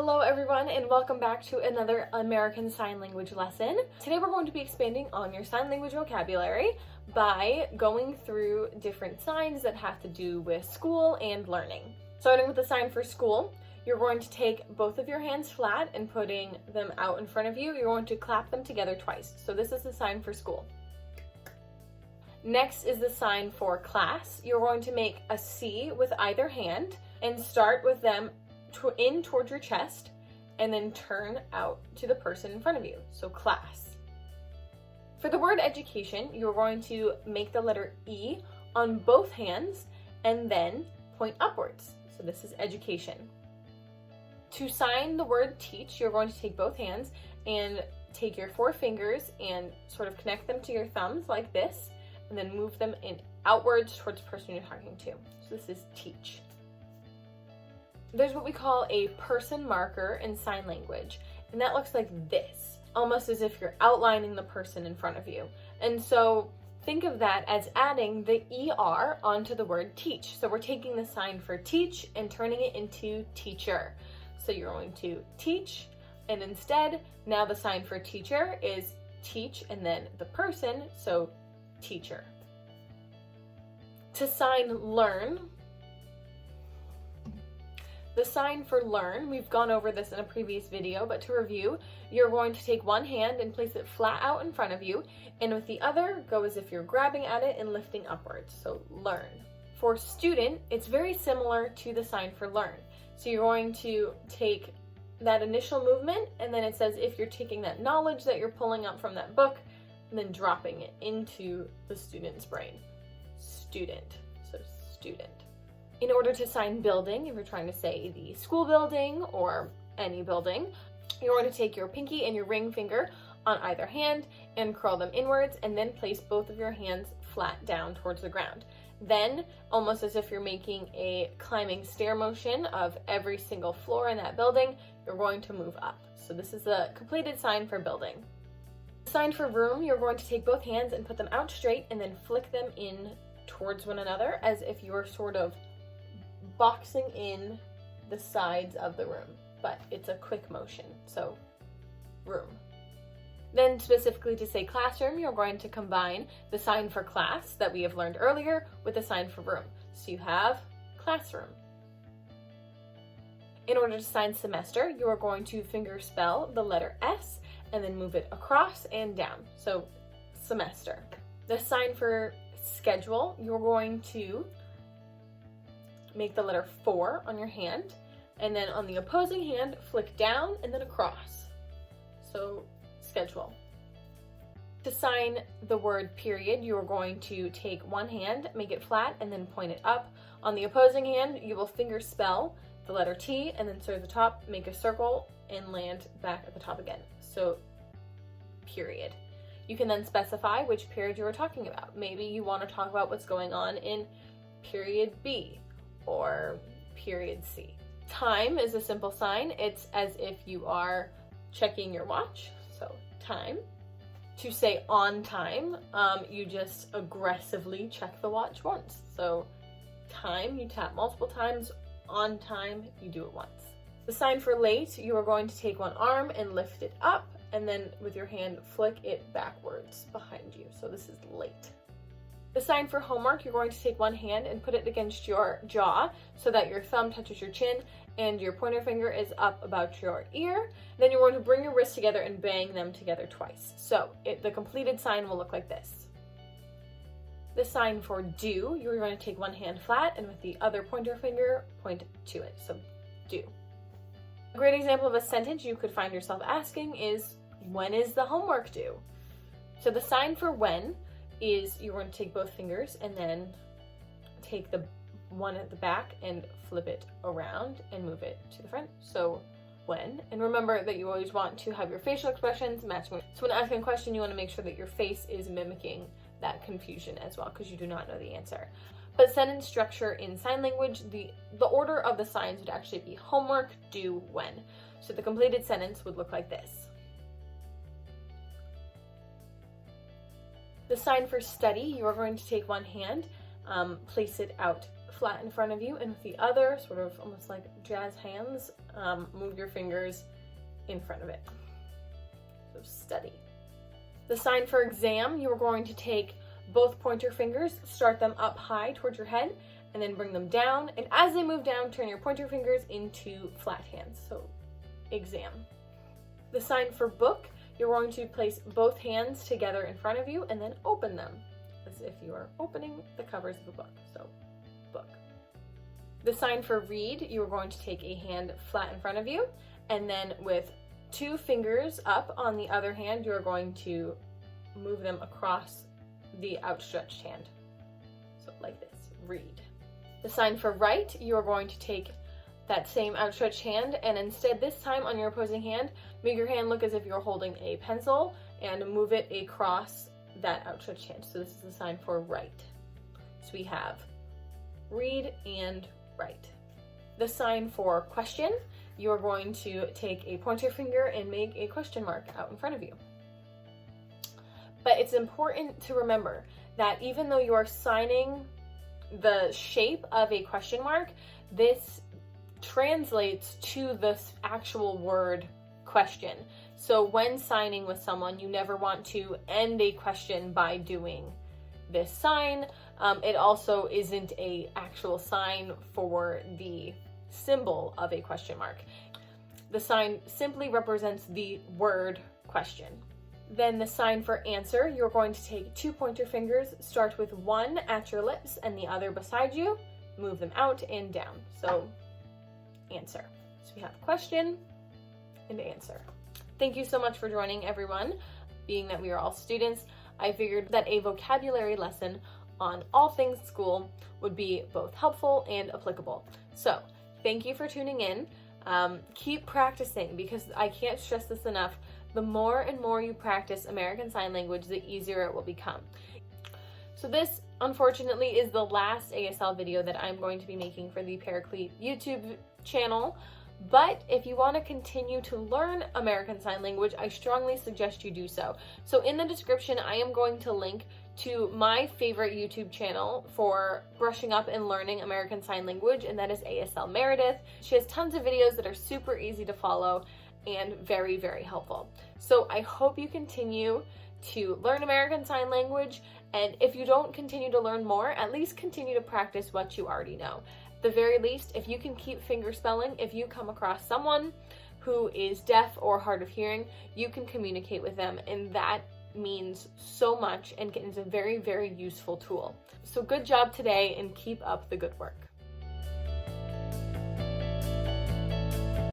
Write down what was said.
Hello everyone and welcome back to another American Sign Language lesson. Today we're going to be expanding on your sign language vocabulary by going through different signs that have to do with school and learning. Starting with the sign for school, you're going to take both of your hands flat and putting them out in front of you. You're going to clap them together twice. So this is the sign for school. Next is the sign for class. You're going to make a C with either hand and start with them in towards your chest and then turn out to the person in front of you. So class. For the word education, you're going to make the letter E on both hands and then point upwards. So this is education. To sign the word teach, you're going to take both hands and take your four fingers and sort of connect them to your thumbs like this and then move them outwards towards the person you're talking to. So this is teach. There's what we call a person marker in sign language, and that looks like this, almost as if you're outlining the person in front of you. And so think of that as adding the ER onto the word teach. So we're taking the sign for teach and turning it into teacher. So you're going to teach, and instead, now the sign for teacher is teach and then the person, so teacher. To sign learn, the sign for learn, we've gone over this in a previous video, but to review, you're going to take one hand and place it flat out in front of you, and with the other, go as if you're grabbing at it and lifting upwards, so learn. For student, it's very similar to the sign for learn. So you're going to take that initial movement, and then it's as if you're taking that knowledge that you're pulling up from that book, and then dropping it into the student's brain. Student, so student. In order to sign building, if you're trying to say the school building or any building, you're going to take your pinky and your ring finger on either hand and curl them inwards and then place both of your hands flat down towards the ground. Then, almost as if you're making a climbing stair motion of every single floor in that building, you're going to move up. So this is a completed sign for building. The sign for room, you're going to take both hands and put them out straight and then flick them in towards one another as if you were sort of boxing in the sides of the room, but it's a quick motion, so room. Then specifically to say classroom, you're going to combine the sign for class that we have learned earlier with the sign for room. So you have classroom. In order to sign semester, you are going to finger spell the letter S and then move it across and down, so semester. The sign for schedule, you're going to make the letter 4 on your hand, and then on the opposing hand, flick down and then across. So, schedule. To sign the word period, you are going to take one hand, make it flat, and then point it up. On the opposing hand, you will finger spell the letter T, and then start at the top, make a circle, and land back at the top again. So, period. You can then specify which period you are talking about. Maybe you want to talk about what's going on in period B, or period C. Time is a simple sign. It's as if you are checking your watch, so time. To say on time, you just aggressively check the watch once. So time, you tap multiple times. On time, you do it once. The sign for late, you are going to take one arm and lift it up, and then with your hand, flick it backwards behind you. So this is late. The sign for homework, you're going to take one hand and put it against your jaw so that your thumb touches your chin and your pointer finger is up about your ear. Then you're going to bring your wrists together and bang them together twice. So the completed sign will look like this. The sign for do, you're going to take one hand flat and with the other pointer finger, point to it. So do. A great example of a sentence you could find yourself asking is, when is the homework due? So the sign for when is you're going to take both fingers and then take the one at the back and flip it around and move it to the front. So when, and remember that you always want to have your facial expressions matching. So when asking a question, you want to make sure that your face is mimicking that confusion as well, because you do not know the answer. But sentence structure in sign language, the order of the signs would actually be homework, due, when. So the completed sentence would look like this. The sign for study, you are going to take one hand, place it out flat in front of you, and with the other, sort of almost like jazz hands, move your fingers in front of it. So steady. The sign for exam, you are going to take both pointer fingers, start them up high towards your head, and then bring them down. And as they move down, turn your pointer fingers into flat hands. So exam. The sign for book, you're going to place both hands together in front of you and then open them as if you are opening the covers of a book. So book. The sign for read, you are going to take a hand flat in front of you, and then with 2 fingers up on the other hand, you're going to move them across the outstretched hand. So like this, read. The sign for write, you're going to take that same outstretched hand, and instead this time on your opposing hand, make your hand look as if you're holding a pencil and move it across that outstretched hand. So this is the sign for write. So we have read and write. The sign for question, you're going to take a pointer finger and make a question mark out in front of you. But it's important to remember that even though you are signing the shape of a question mark, this translates to the actual word question. So when signing with someone, you never want to end a question by doing this sign. It also isn't an actual sign for the symbol of a question mark. The sign simply represents the word question. Then the sign for answer, you're going to take 2 pointer fingers, start with one at your lips and the other beside you, move them out and down. So answer. So we have question and answer. Thank you so much for joining, everyone. Being that we are all students, I figured that a vocabulary lesson on all things school would be both helpful and applicable. So thank you for tuning in. Keep practicing, because I can't stress this enough. The more and more you practice American Sign Language, the easier it will become. So this, unfortunately, is the last ASL video that I'm going to be making for the Paraclete YouTube channel. But if you want to continue to learn American Sign Language, I strongly suggest you do so. So in the description, I am going to link to my favorite YouTube channel for brushing up and learning American Sign Language, and that is ASL Meredith. She has tons of videos that are super easy to follow and very, very helpful. So I hope you continue to learn American Sign Language, and if you don't continue to learn more, at least continue to practice what you already know. At the very least, if you can keep finger spelling, if you come across someone who is deaf or hard of hearing, you can communicate with them, and that means so much and is a very, very useful tool. So good job today, and keep up the good work.